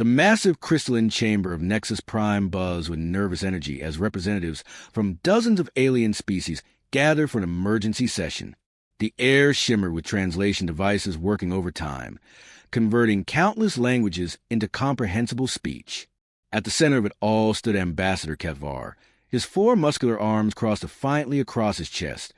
The massive crystalline chamber of Nexus Prime buzzed with nervous energy as representatives from dozens of alien species gathered for an emergency session. The air shimmered with translation devices working overtime, converting countless languages into comprehensible speech. At the center of it all stood Ambassador Ketvar. His 4 muscular arms crossed defiantly across his chest,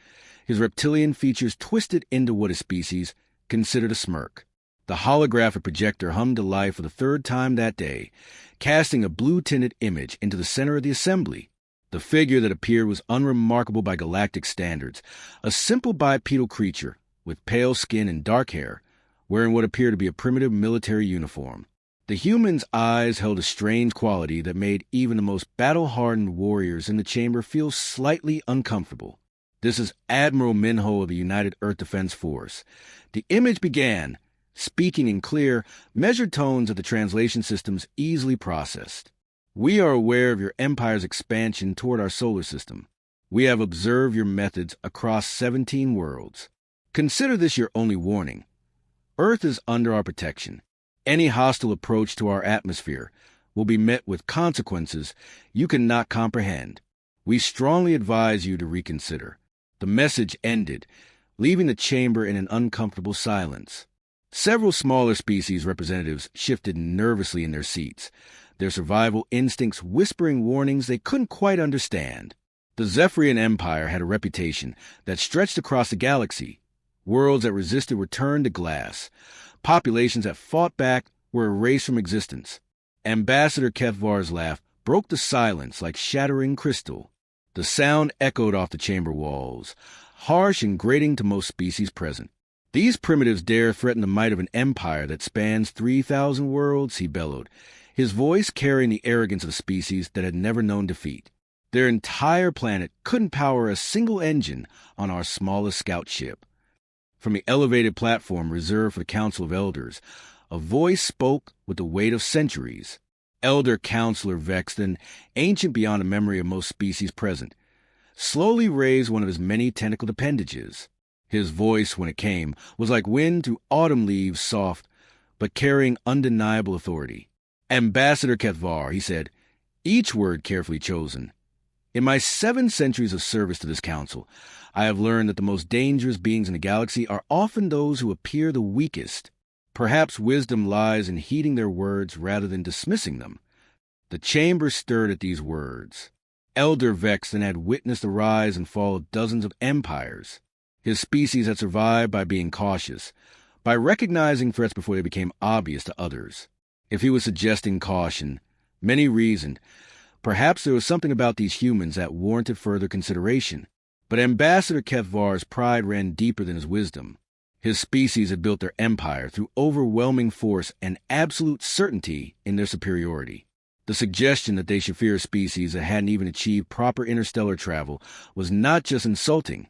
his reptilian features twisted into what his species considered a smirk. The holographic projector hummed to life for the 3rd time that day, casting a blue-tinted image into the center of the assembly. The figure that appeared was unremarkable by galactic standards, a simple bipedal creature with pale skin and dark hair, wearing what appeared to be a primitive military uniform. The human's eyes held a strange quality that made even the most battle-hardened warriors in the chamber feel slightly uncomfortable. This is Admiral Minho of the United Earth Defense Force. The image began, speaking in clear, measured tones that the translation systems easily processed. We are aware of your empire's expansion toward our solar system. We have observed your methods across 17 worlds. Consider this your only warning. Earth is under our protection. Any hostile approach to our atmosphere will be met with consequences you cannot comprehend. We strongly advise you to reconsider. The message ended, leaving the chamber in an uncomfortable silence. Several smaller species representatives shifted nervously in their seats, their survival instincts whispering warnings they couldn't quite understand. The Zephyrian Empire had a reputation that stretched across the galaxy. Worlds that resisted were turned to glass. Populations that fought back were erased from existence. Ambassador Ketvar's laugh broke the silence like shattering crystal. The sound echoed off the chamber walls, harsh and grating to most species present. These primitives dare threaten the might of an empire that spans 3,000 worlds, he bellowed, his voice carrying the arrogance of a species that had never known defeat. Their entire planet couldn't power a single engine on our smallest scout ship. From the elevated platform reserved for the Council of Elders, a voice spoke with the weight of centuries. Elder Counselor Vexton, ancient beyond the memory of most species present, slowly raised one of his many tentacled appendages. His voice, when it came, was like wind through autumn leaves, soft, but carrying undeniable authority. Ambassador Ketvar, he said, each word carefully chosen. In my 7 centuries of service to this council, I have learned that the most dangerous beings in the galaxy are often those who appear the weakest. Perhaps wisdom lies in heeding their words rather than dismissing them. The chamber stirred at these words. Elder Vexton had witnessed the rise and fall of dozens of empires. His species had survived by being cautious, by recognizing threats before they became obvious to others. If he was suggesting caution, many reasoned, perhaps there was something about these humans that warranted further consideration. But Ambassador Ketvar's pride ran deeper than his wisdom. His species had built their empire through overwhelming force and absolute certainty in their superiority. The suggestion that they should fear a species that hadn't even achieved proper interstellar travel was not just insulting.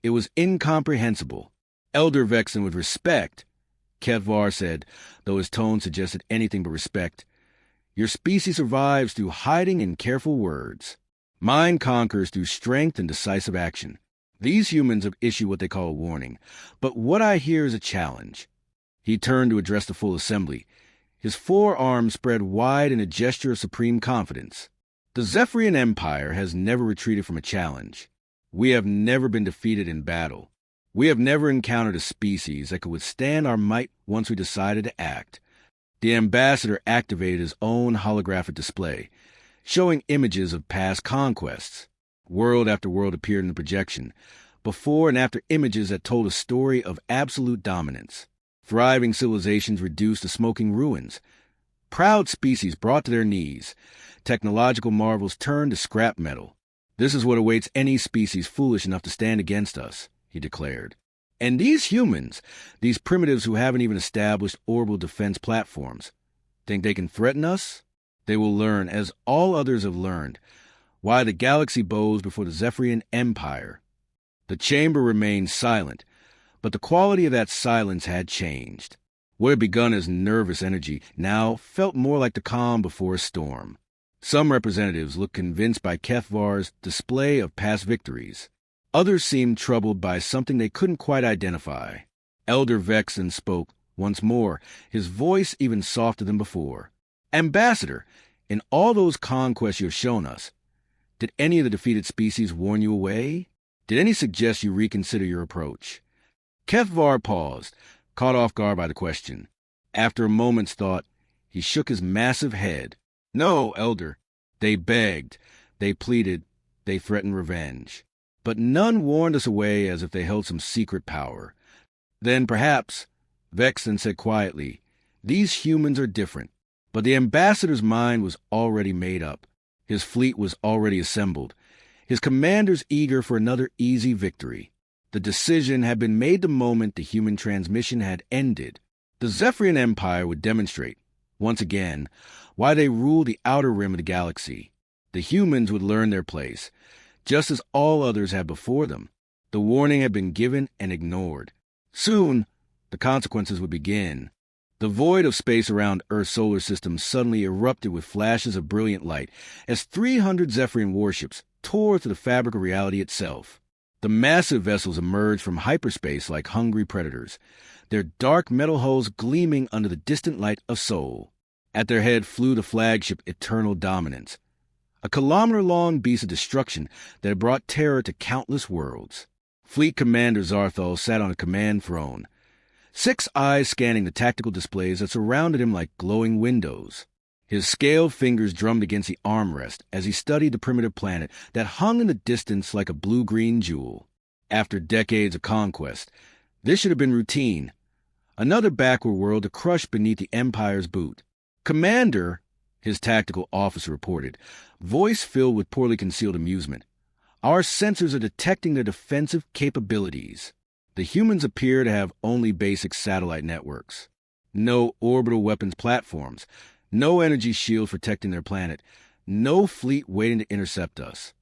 It was incomprehensible. Elder Vexton with respect, Ketvar said, though his tone suggested anything but respect, your species survives through hiding in careful words. Mine conquers through strength and decisive action. These humans have issued what they call a warning, but what I hear is a challenge. He turned to address the full assembly, his 4 arms spread wide in a gesture of supreme confidence. The Zephyrian Empire has never retreated from a challenge. We have never been defeated in battle. We have never encountered a species that could withstand our might once we decided to act. The ambassador activated his own holographic display, showing images of past conquests. World after world appeared in the projection, before and after images that told a story of absolute dominance. Thriving civilizations reduced to smoking ruins. Proud species brought to their knees. Technological marvels turned to scrap metal. This is what awaits any species foolish enough to stand against us, he declared. And these humans, these primitives who haven't even established orbital defense platforms, think they can threaten us? They will learn, as all others have learned, why the galaxy bows before the Zephyrian Empire. The chamber remained silent, but the quality of that silence had changed. What had begun as nervous energy now felt more like the calm before a storm. Some representatives looked convinced by Ketvar's display of past victories. Others seemed troubled by something they couldn't quite identify. Elder Vexton spoke once more, his voice even softer than before. Ambassador, in all those conquests you have shown us, did any of the defeated species warn you away? Did any suggest you reconsider your approach? Kethvar paused, caught off guard by the question. After a moment's thought, he shook his massive head. No, Elder. They begged, they pleaded, they threatened revenge. But none warned us away as if they held some secret power. Then perhaps, Vexen said quietly, these humans are different. But the ambassador's mind was already made up. His fleet was already assembled. His commanders eager for another easy victory. The decision had been made the moment the human transmission had ended. The Zephyrian Empire would demonstrate, once again, why they ruled the outer rim of the galaxy. The humans would learn their place, just as all others had before them. The warning had been given and ignored. Soon, the consequences would begin. The void of space around Earth's solar system suddenly erupted with flashes of brilliant light as 300 Zephyrian warships tore through the fabric of reality itself. The massive vessels emerged from hyperspace like hungry predators, their dark metal hulls gleaming under the distant light of Sol. At their head flew the flagship Eternal Dominance, a kilometer-long beast of destruction that had brought terror to countless worlds. Fleet Commander Zarthal sat on a command throne, 6 eyes scanning the tactical displays that surrounded him like glowing windows. His scaled fingers drummed against the armrest as he studied the primitive planet that hung in the distance like a blue-green jewel. After decades of conquest, this should have been routine. Another backward world to crush beneath the Empire's boot. Commander, his tactical officer reported, voice filled with poorly concealed amusement. Our sensors are detecting their defensive capabilities. The humans appear to have only basic satellite networks. No orbital weapons platforms, no energy shields protecting their planet, no fleet waiting to intercept us.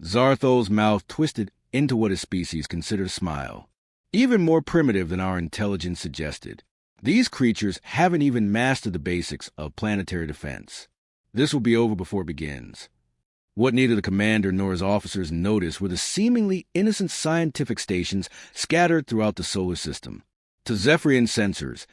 Zarthol's mouth twisted into what his species considered a smile. Even more primitive than our intelligence suggested. These creatures haven't even mastered the basics of planetary defense. This will be over before it begins. What neither the commander nor his officers noticed were the seemingly innocent scientific stations scattered throughout the solar system. To Zephyrian sensors,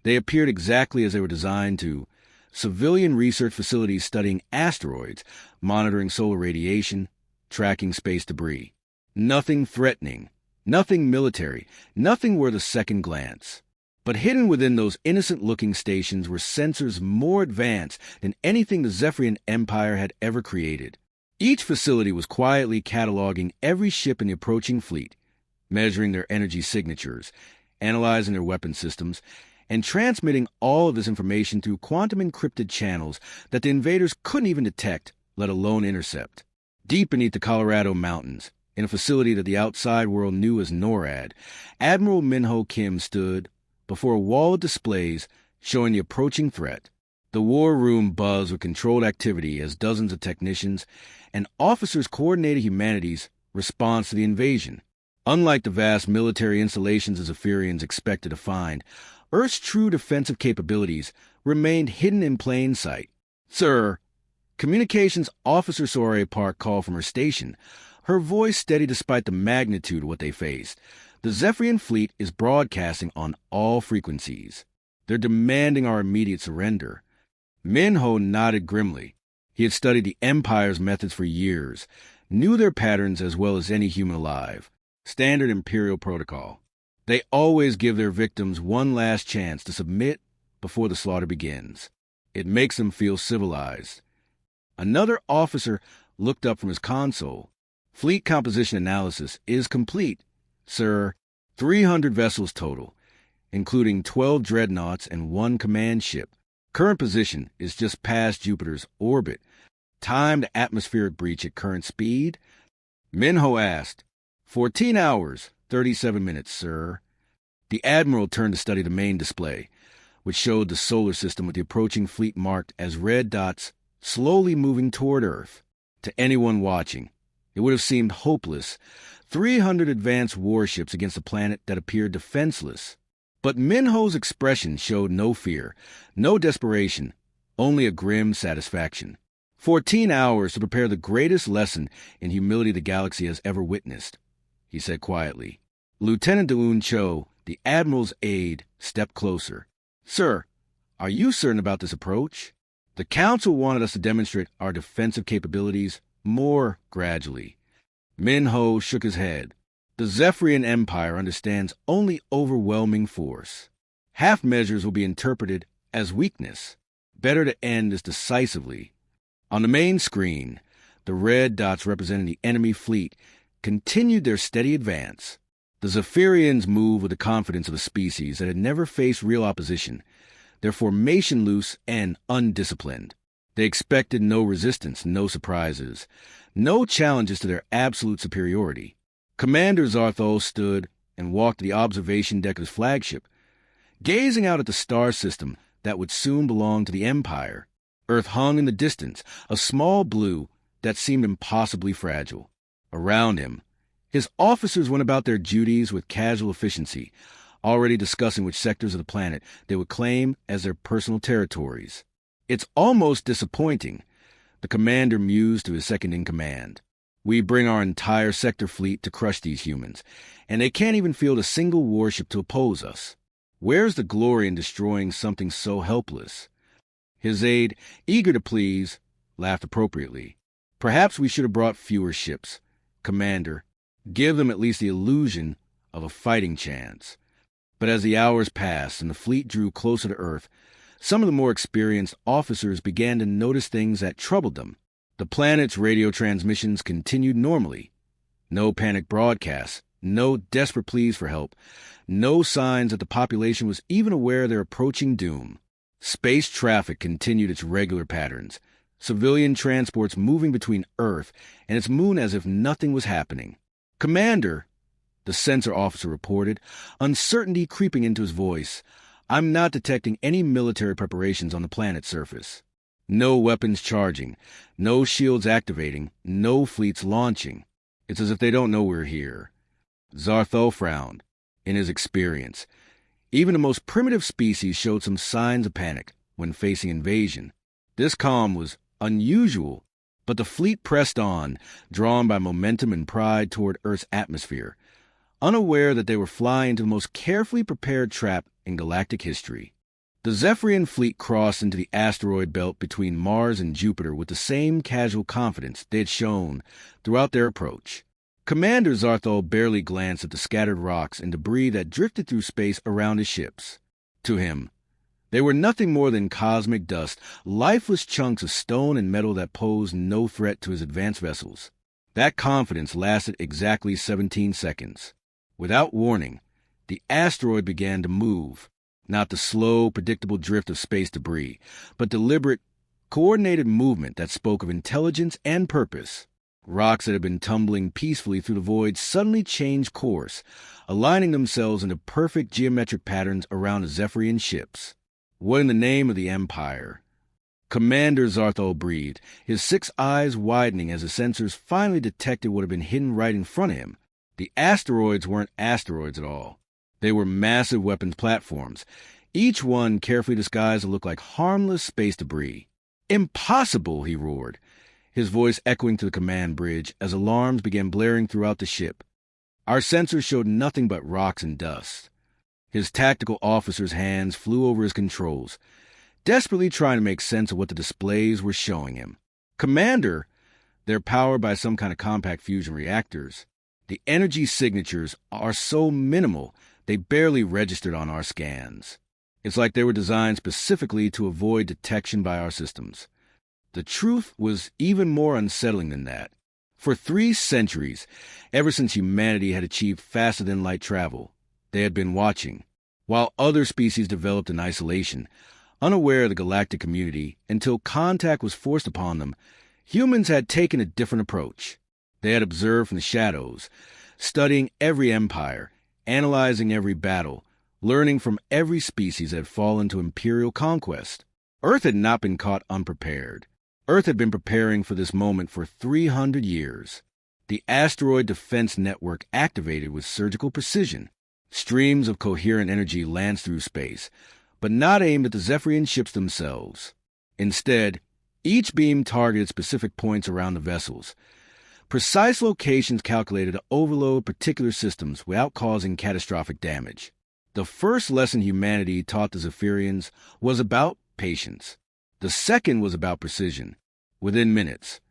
they appeared exactly as they were designed to: civilian research facilities studying asteroids, monitoring solar radiation, tracking space debris. Nothing threatening, nothing military, nothing worth a second glance. But hidden within those innocent-looking stations were sensors more advanced than anything the Zephyrian Empire had ever created. Each facility was quietly cataloging every ship in the approaching fleet, measuring their energy signatures, analyzing their weapon systems, and transmitting all of this information through quantum-encrypted channels that the invaders couldn't even detect, let alone intercept. Deep beneath the Colorado Mountains, in a facility that the outside world knew as NORAD, Admiral Minho Kim stood before a wall of displays showing the approaching threat. The war room buzzed with controlled activity as dozens of technicians and officers coordinated humanity's response to the invasion. Unlike the vast military installations the Zephyrians expected to find, Earth's true defensive capabilities remained hidden in plain sight. Sir, Communications Officer Soiree Park called from her station, her voice steady despite the magnitude of what they faced. The Zephyrian fleet is broadcasting on all frequencies. They're demanding our immediate surrender. Minho nodded grimly. He had studied the Empire's methods for years, knew their patterns as well as any human alive. Standard Imperial protocol. They always give their victims one last chance to submit before the slaughter begins. It makes them feel civilized. Another officer looked up from his console. Fleet composition analysis is complete, sir. 300 vessels total, including 12 dreadnoughts and 1 command ship. Current position is just past Jupiter's orbit. Timed atmospheric breach at current speed? Minho asked. 14 hours, 37 minutes, sir. The Admiral turned to study the main display, which showed the solar system with the approaching fleet marked as red dots slowly moving toward Earth. To anyone watching, it would have seemed hopeless. 300 advanced warships against a planet that appeared defenseless. But Minho's expression showed no fear, no desperation, only a grim satisfaction. 14 hours to prepare the greatest lesson in humility the galaxy has ever witnessed, he said quietly. Lieutenant Deun Cho, the Admiral's aide, stepped closer. Sir, are you certain about this approach? The Council wanted us to demonstrate our defensive capabilities more gradually. Minho shook his head. The Zephyrian Empire understands only overwhelming force. Half measures will be interpreted as weakness. Better to end as decisively. On the main screen, the red dots representing the enemy fleet continued their steady advance. The Zephyrians moved with the confidence of a species that had never faced real opposition, their formation loose and undisciplined. They expected no resistance, no surprises, no challenges to their absolute superiority. Commander Zarthol stood and walked to the observation deck of his flagship, gazing out at the star system that would soon belong to the Empire. Earth hung in the distance, a small blue that seemed impossibly fragile. Around him, his officers went about their duties with casual efficiency, already discussing which sectors of the planet they would claim as their personal territories. "It's almost disappointing," the commander mused to his second-in-command. "We bring our entire sector fleet to crush these humans, and they can't even field a single warship to oppose us. Where's the glory in destroying something so helpless?" His aide, eager to please, laughed appropriately. "Perhaps we should have brought fewer ships. Commander, give them at least the illusion of a fighting chance." But as the hours passed and the fleet drew closer to Earth, some of the more experienced officers began to notice things that troubled them. The planet's radio transmissions continued normally. No panic broadcasts, no desperate pleas for help, no signs that the population was even aware of their approaching doom. Space traffic continued its regular patterns, civilian transports moving between Earth and its moon as if nothing was happening. "Commander," the sensor officer reported, uncertainty creeping into his voice, "I'm not detecting any military preparations on the planet's surface. No weapons charging, no shields activating, no fleets launching. It's as if they don't know we're here." Zarthol frowned. In his experience, even the most primitive species showed some signs of panic when facing invasion. This calm was unusual, but the fleet pressed on, drawn by momentum and pride toward Earth's atmosphere, unaware that they were flying into the most carefully prepared trap in galactic history. The Zephyrian fleet crossed into the asteroid belt between Mars and Jupiter with the same casual confidence they had shown throughout their approach. Commander Zarthol barely glanced at the scattered rocks and debris that drifted through space around his ships. To him, they were nothing more than cosmic dust, lifeless chunks of stone and metal that posed no threat to his advanced vessels. That confidence lasted exactly 17 seconds. Without warning, the asteroid began to move, not the slow, predictable drift of space debris, but deliberate, coordinated movement that spoke of intelligence and purpose. Rocks that had been tumbling peacefully through the void suddenly changed course, aligning themselves into perfect geometric patterns around the Zephyrian ships. "What in the name of the Empire?" Commander Zarthol breathed, his 6 eyes widening as the sensors finally detected what had been hidden right in front of him. The asteroids weren't asteroids at all. They were massive weapons platforms, each one carefully disguised to look like harmless space debris. "Impossible!" he roared, his voice echoing to the command bridge as alarms began blaring throughout the ship. "Our sensors showed nothing but rocks and dust." His tactical officer's hands flew over his controls, desperately trying to make sense of what the displays were showing him. "Commander, they're powered by some kind of compact fusion reactors. The energy signatures are so minimal, they barely registered on our scans. It's like they were designed specifically to avoid detection by our systems." The truth was even more unsettling than that. For 3 centuries, ever since humanity had achieved faster-than-light travel, they had been watching, while other species developed in isolation, unaware of the galactic community until contact was forced upon them. Humans had taken a different approach. They had observed from the shadows, studying every empire, analyzing every battle, learning from every species that had fallen to imperial conquest. Earth had not been caught unprepared. Earth had been preparing for this moment for 300 years. The asteroid defense network activated with surgical precision. Streams of coherent energy lanced through space, but not aimed at the Zephyrian ships themselves. Instead, each beam targeted specific points around the vessels. Precise locations calculated to overload particular systems without causing catastrophic damage. The first lesson humanity taught the Zephyrians was about patience. The second was about precision. Within minutes,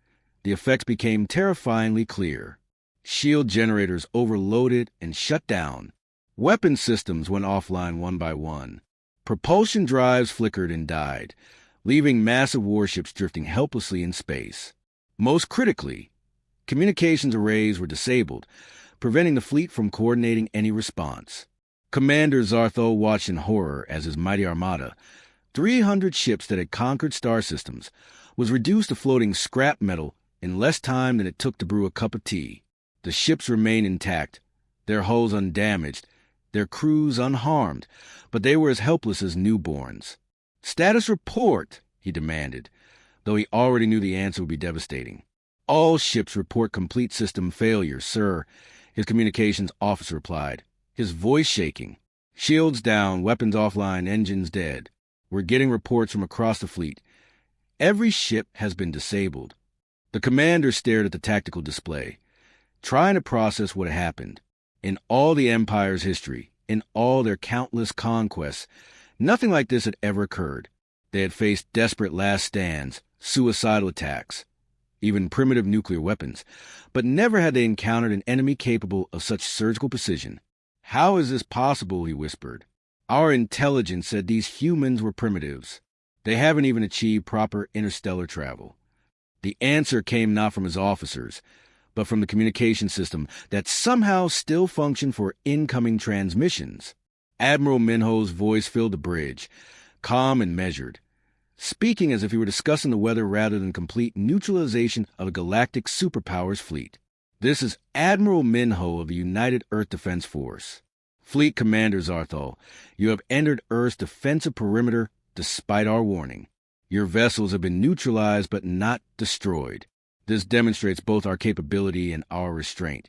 the effects became terrifyingly clear. Shield generators overloaded and shut down. Weapon systems went offline one by one. Propulsion drives flickered and died, leaving massive warships drifting helplessly in space. Most critically, communications arrays were disabled, preventing the fleet from coordinating any response. Commander Zartho watched in horror as his mighty armada, 300 ships that had conquered star systems, was reduced to floating scrap metal in less time than it took to brew a cup of tea. The ships remained intact, their hulls undamaged, their crews unharmed, but they were as helpless as newborns. "Status report," he demanded, though he already knew the answer would be devastating. "All ships report complete system failure, sir," his communications officer replied, his voice shaking. "Shields down, weapons offline, engines dead. We're getting reports from across the fleet. Every ship has been disabled." The commander stared at the tactical display, trying to process what had happened. In all the Empire's history, in all their countless conquests, nothing like this had ever occurred. They had faced desperate last stands, suicidal attacks, even primitive nuclear weapons, but never had they encountered an enemy capable of such surgical precision. "How is this possible?" he whispered. "Our intelligence said these humans were primitives. They haven't even achieved proper interstellar travel." The answer came not from his officers, but from the communication system that somehow still functioned for incoming transmissions. Admiral Minho's voice filled the bridge, calm and measured, speaking as if he were discussing the weather rather than complete neutralization of a galactic superpower's fleet. "This is Admiral Minho of the United Earth Defense Force. Fleet Commander Zarthal, you have entered Earth's defensive perimeter despite our warning. Your vessels have been neutralized but not destroyed. This demonstrates both our capability and our restraint,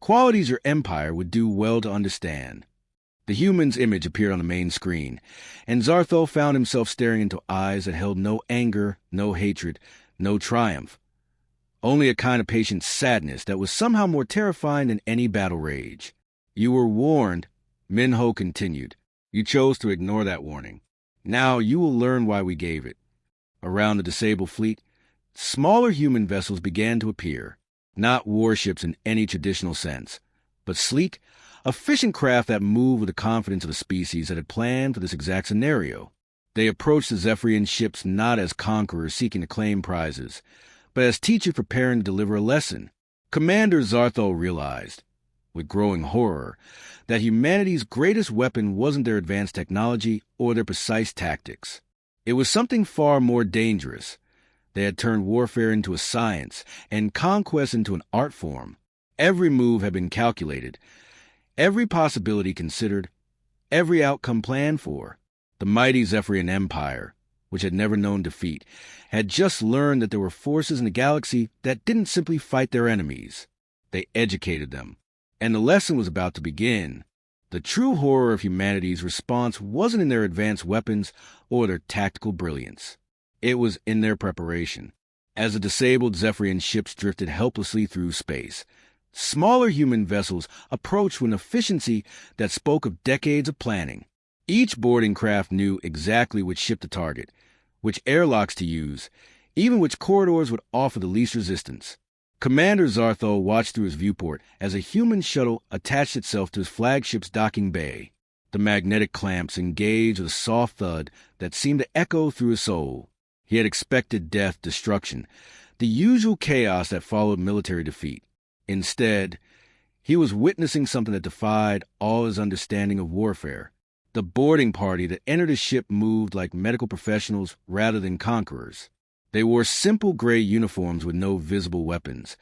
qualities your empire would do well to understand." The human's image appeared on the main screen, and Zarthal found himself staring into eyes that held no anger, no hatred, no triumph. Only a kind of patient sadness that was somehow more terrifying than any battle rage. "You were warned," Minho continued. "You chose to ignore that warning. Now you will learn why we gave it." Around the disabled fleet, smaller human vessels began to appear, not warships in any traditional sense, but sleek, efficient craft that moved with the confidence of a species that had planned for this exact scenario. They approached the Zephyrian ships not as conquerors seeking to claim prizes, but as teachers preparing to deliver a lesson. Commander Zarthal realized, with growing horror, that humanity's greatest weapon wasn't their advanced technology or their precise tactics. It was something far more dangerous. They had turned warfare into a science and conquest into an art form. Every move had been calculated, every possibility considered, every outcome planned for. The mighty Zephyrian Empire, which had never known defeat, had just learned that there were forces in the galaxy that didn't simply fight their enemies. They educated them. And the lesson was about to begin. The true horror of humanity's response wasn't in their advanced weapons or their tactical brilliance. It was in their preparation. As the disabled Zephyrian ships drifted helplessly through space, smaller human vessels approached with an efficiency that spoke of decades of planning. Each boarding craft knew exactly which ship to target, which airlocks to use, even which corridors would offer the least resistance. Commander Zarthal watched through his viewport as a human shuttle attached itself to his flagship's docking bay. The magnetic clamps engaged with a soft thud that seemed to echo through his soul. He had expected death, destruction, the usual chaos that followed military defeat. Instead, he was witnessing something that defied all his understanding of warfare. The boarding party that entered his ship moved like medical professionals rather than conquerors. They wore simple gray uniforms with no visible weapons,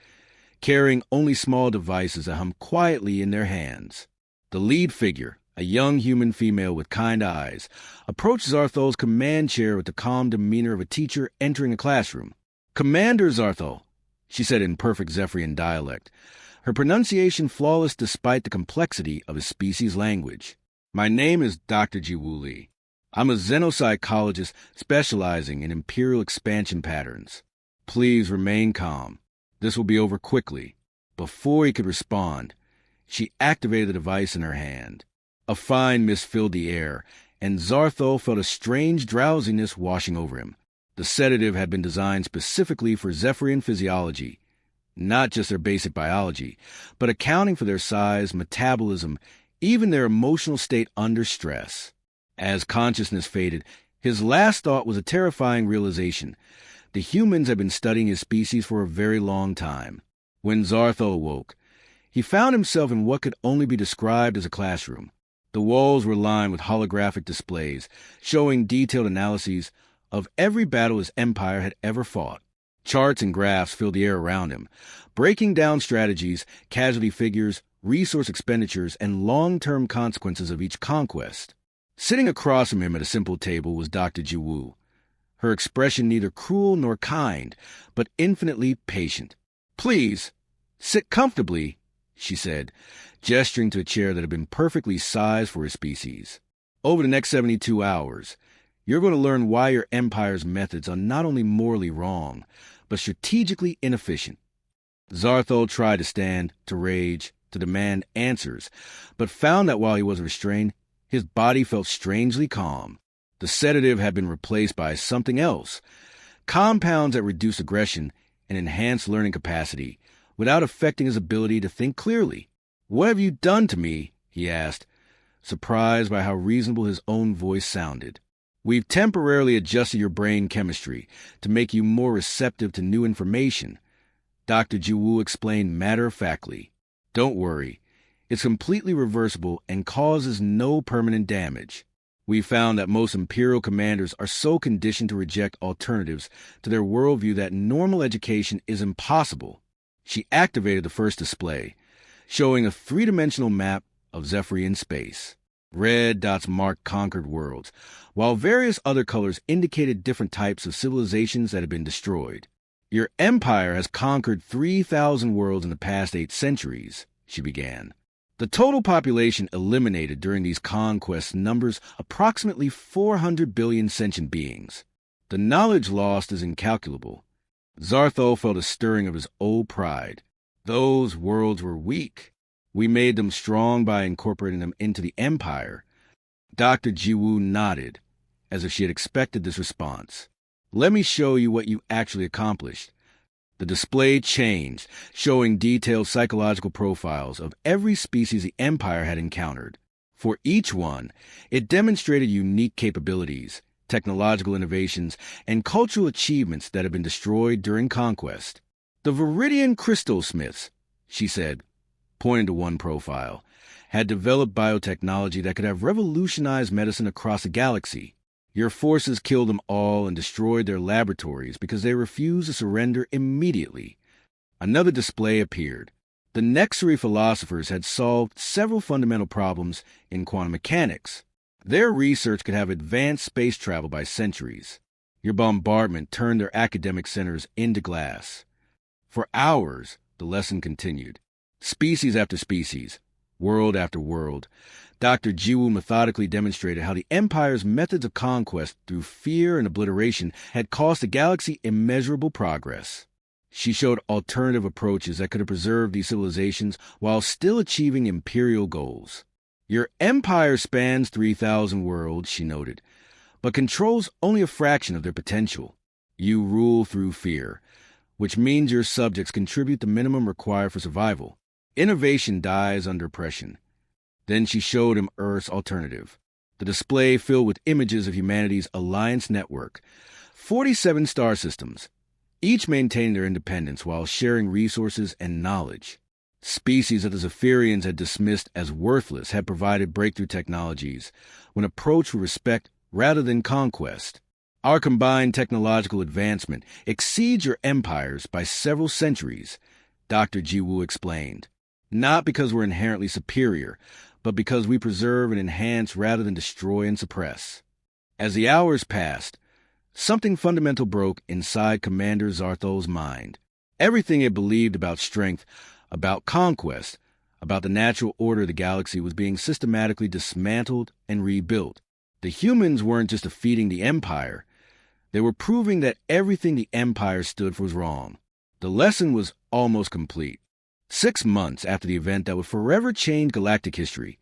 carrying only small devices that hummed quietly in their hands. The lead figure, a young human female with kind eyes, approached Zarthal's command chair with the calm demeanor of a teacher entering a classroom. "Commander Zarthal," she said in perfect Zephyrian dialect, her pronunciation flawless despite the complexity of his species' language. "My name is Dr. Jiwoo Lee. I'm a xenopsychologist specializing in imperial expansion patterns. Please remain calm. This will be over quickly." Before he could respond, she activated the device in her hand. A fine mist filled the air, and Zarthal felt a strange drowsiness washing over him. The sedative had been designed specifically for Zephyrian physiology, not just their basic biology, but accounting for their size, metabolism, even their emotional state under stress. As consciousness faded, his last thought was a terrifying realization. The humans had been studying his species for a very long time. When Zarthol awoke, he found himself in what could only be described as a classroom. The walls were lined with holographic displays, showing detailed analyses of every battle his empire had ever fought. Charts and graphs filled the air around him, breaking down strategies, casualty figures, resource expenditures, and long-term consequences of each conquest. Sitting across from him at a simple table was Dr. Jiwoo, her expression neither cruel nor kind, but infinitely patient. "Please, sit comfortably," she said, gesturing to a chair that had been perfectly sized for his species. "Over the next 72 hours, you're going to learn why your empire's methods are not only morally wrong, but strategically inefficient." Zarthol tried to stand, to rage, to demand answers, but found that while he was restrained, his body felt strangely calm. The sedative had been replaced by something else, compounds that reduce aggression and enhance learning capacity, without affecting his ability to think clearly. "What have you done to me?" he asked, surprised by how reasonable his own voice sounded. "We've temporarily adjusted your brain chemistry to make you more receptive to new information," Dr. Jiwoo explained matter-of-factly. "Don't worry. It's completely reversible and causes no permanent damage. We found that most Imperial commanders are so conditioned to reject alternatives to their worldview that normal education is impossible." She activated the first display, showing a three-dimensional map of Zephyrian space. Red dots marked conquered worlds, while various other colors indicated different types of civilizations that had been destroyed. "Your empire has conquered 3,000 worlds in the past 8 centuries, she began. "The total population eliminated during these conquests numbers approximately 400 billion sentient beings. The knowledge lost is incalculable." Zarthol felt a stirring of his old pride. "Those worlds were weak. We made them strong by incorporating them into the empire." Dr. Jiwoo nodded, as if she had expected this response. "Let me show you what you actually accomplished." The display changed, showing detailed psychological profiles of every species the Empire had encountered. For each one, it demonstrated unique capabilities, technological innovations, and cultural achievements that had been destroyed during conquest. "The Viridian crystal smiths," she said, pointing to one profile, "had developed biotechnology that could have revolutionized medicine across the galaxy. Your forces killed them all and destroyed their laboratories because they refused to surrender immediately." Another display appeared. The Nexary philosophers had solved several fundamental problems in quantum mechanics. Their research could have advanced space travel by centuries. Your bombardment turned their academic centers into glass. For hours, the lesson continued. Species after species, world after world, Dr. Jiwoo methodically demonstrated how the Empire's methods of conquest through fear and obliteration had cost the galaxy immeasurable progress. She showed alternative approaches that could have preserved these civilizations while still achieving imperial goals. "Your empire spans 3,000 worlds," she noted, "but controls only a fraction of their potential. You rule through fear, which means your subjects contribute the minimum required for survival. Innovation dies under oppression." Then she showed him Earth's alternative. The display filled with images of humanity's alliance network, 47 star systems, each maintaining their independence while sharing resources and knowledge. Species that the Zephyrians had dismissed as worthless had provided breakthrough technologies when approached with respect rather than conquest. "Our combined technological advancement exceeds your empires by several centuries," Dr. Jiwoo explained. "Not because we're inherently superior, but because we preserve and enhance rather than destroy and suppress." As the hours passed, something fundamental broke inside Commander Zarthol's mind. Everything he had believed about strength, about conquest, about the natural order of the galaxy was being systematically dismantled and rebuilt. The humans weren't just defeating the Empire. They were proving that everything the Empire stood for was wrong. The lesson was almost complete. 6 months after the event that would forever change galactic history,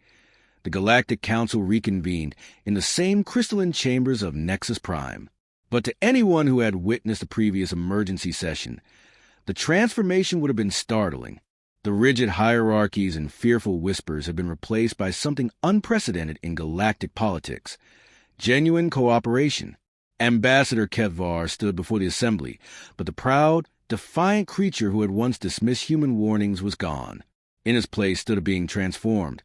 the Galactic Council reconvened in the same crystalline chambers of Nexus Prime. But to anyone who had witnessed the previous emergency session, the transformation would have been startling. The rigid hierarchies and fearful whispers have been replaced by something unprecedented in galactic politics: genuine cooperation. Ambassador Ketvar stood before the assembly, but the proud, defiant creature who had once dismissed human warnings was gone. In his place stood a being transformed,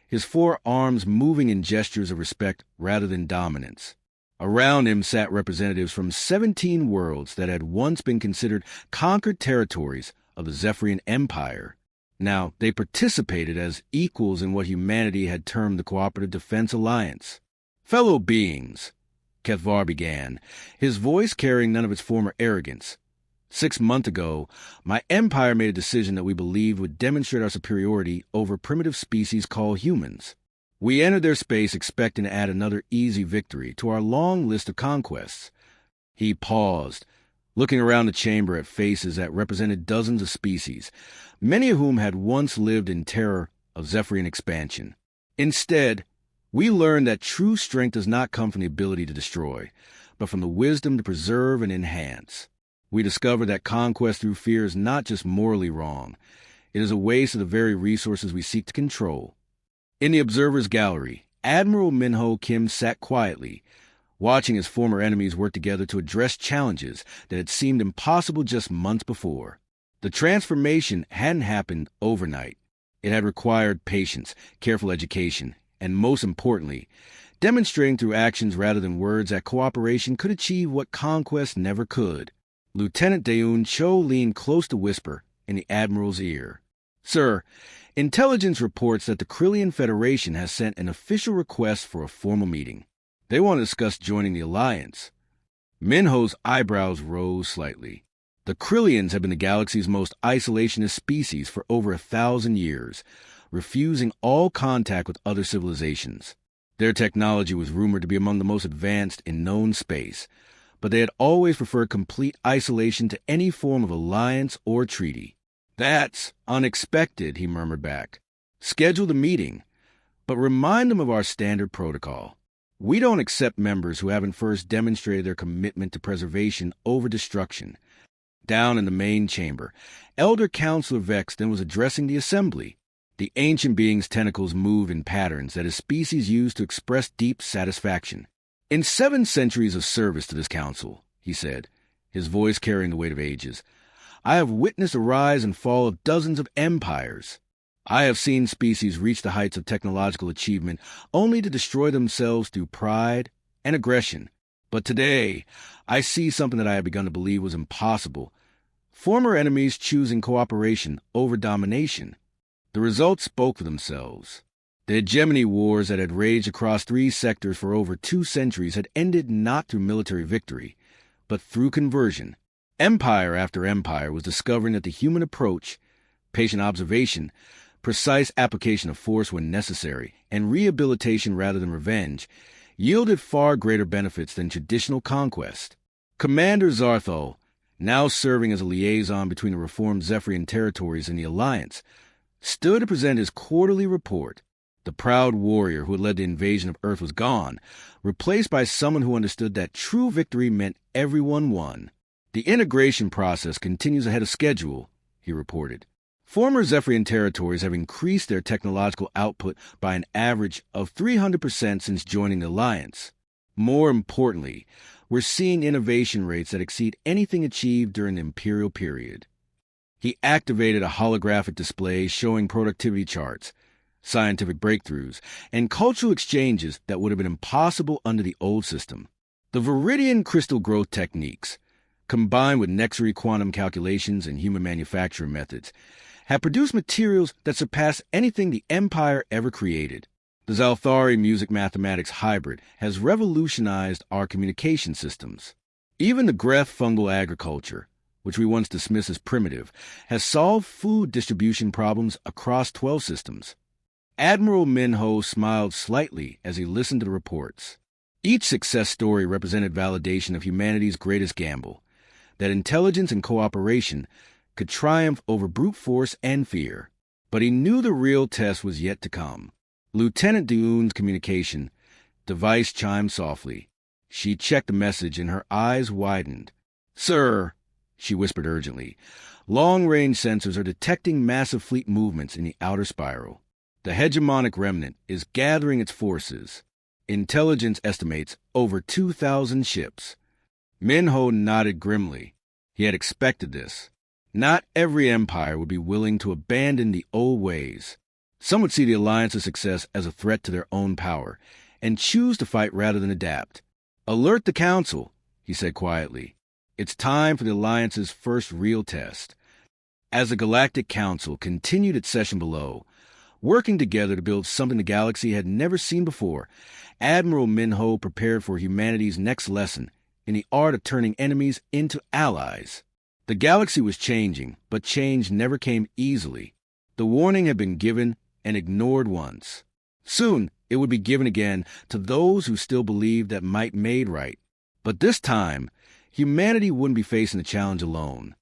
his 4 arms moving in gestures of respect rather than dominance. Around him sat representatives from 17 worlds that had once been considered conquered territories of the Zephyrian Empire. Now, they participated as equals in what humanity had termed the Cooperative Defense Alliance. "Fellow beings," Ketvar began, his voice carrying none of its former arrogance. "6 months ago, my empire made a decision that we believed would demonstrate our superiority over primitive species called humans. We entered their space expecting to add another easy victory to our long list of conquests." He paused, looking around the chamber at faces that represented dozens of species, many of whom had once lived in terror of Zephyrian expansion. "Instead, we learned that true strength does not come from the ability to destroy, but from the wisdom to preserve and enhance. We discovered that conquest through fear is not just morally wrong. It is a waste of the very resources we seek to control." In the observer's gallery, Admiral Minho Kim sat quietly, watching his former enemies work together to address challenges that had seemed impossible just months before. The transformation hadn't happened overnight. It had required patience, careful education, and most importantly, demonstrating through actions rather than words that cooperation could achieve what conquest never could. Lieutenant Daeun Cho leaned close to whisper in the Admiral's ear. "Sir, intelligence reports that the Krillian Federation has sent an official request for a formal meeting. They want to discuss joining the Alliance." Minho's eyebrows rose slightly. The Krillians have been the galaxy's most isolationist species for over 1,000 years, refusing all contact with other civilizations. Their technology was rumored to be among the most advanced in known space, but they had always preferred complete isolation to any form of alliance or treaty. "That's unexpected," he murmured back. "Schedule the meeting, but remind them of our standard protocol. We don't accept members who haven't first demonstrated their commitment to preservation over destruction." Down in the main chamber, Elder Counselor Vexton was addressing the assembly. The ancient being's tentacles moved in patterns that his species used to express deep satisfaction. "In 7 centuries of service to this council," he said, his voice carrying the weight of ages, "I have witnessed the rise and fall of dozens of empires. I have seen species reach the heights of technological achievement only to destroy themselves through pride and aggression. But today, I see something that I had begun to believe was impossible: former enemies choosing cooperation over domination." The results spoke for themselves. The hegemony wars that had raged across 3 sectors for over 2 centuries had ended not through military victory, but through conversion. Empire after empire was discovering that the human approach, patient observation, precise application of force when necessary, and rehabilitation rather than revenge, yielded far greater benefits than traditional conquest. Commander Zarthal, now serving as a liaison between the reformed Zephyrian territories and the Alliance, stood to present his quarterly report. The proud warrior who had led the invasion of Earth was gone, replaced by someone who understood that true victory meant everyone won. "The integration process continues ahead of schedule," he reported. "Former Zephyrian territories have increased their technological output by an average of 300% since joining the Alliance. More importantly, we're seeing innovation rates that exceed anything achieved during the Imperial period." He activated a holographic display showing productivity charts, scientific breakthroughs, and cultural exchanges that would have been impossible under the old system. The Viridian crystal growth techniques, combined with Nexary quantum calculations and human manufacturing methods, have produced materials that surpass anything the Empire ever created. The Zalthari music-mathematics hybrid has revolutionized our communication systems. Even the Greth fungal agriculture, which we once dismissed as primitive, has solved food distribution problems across 12 systems. Admiral Minho smiled slightly as he listened to the reports. Each success story represented validation of humanity's greatest gamble, that intelligence and cooperation could triumph over brute force and fear. But he knew the real test was yet to come. Lieutenant Daeun's communication device chimed softly. She checked the message and her eyes widened. "Sir," she whispered urgently, "long-range sensors are detecting massive fleet movements in the outer spiral. The hegemonic remnant is gathering its forces. Intelligence estimates over 2,000 ships." Minho nodded grimly. He had expected this. Not every empire would be willing to abandon the old ways. Some would see the Alliance's success as a threat to their own power, and choose to fight rather than adapt. "Alert the Council," he said quietly. "It's time for the Alliance's first real test." As the Galactic Council continued its session below, working together to build something the galaxy had never seen before, Admiral Minho prepared for humanity's next lesson in the art of turning enemies into allies. The galaxy was changing, but change never came easily. The warning had been given and ignored once. Soon, it would be given again to those who still believed that might made right. But this time, humanity wouldn't be facing the challenge alone.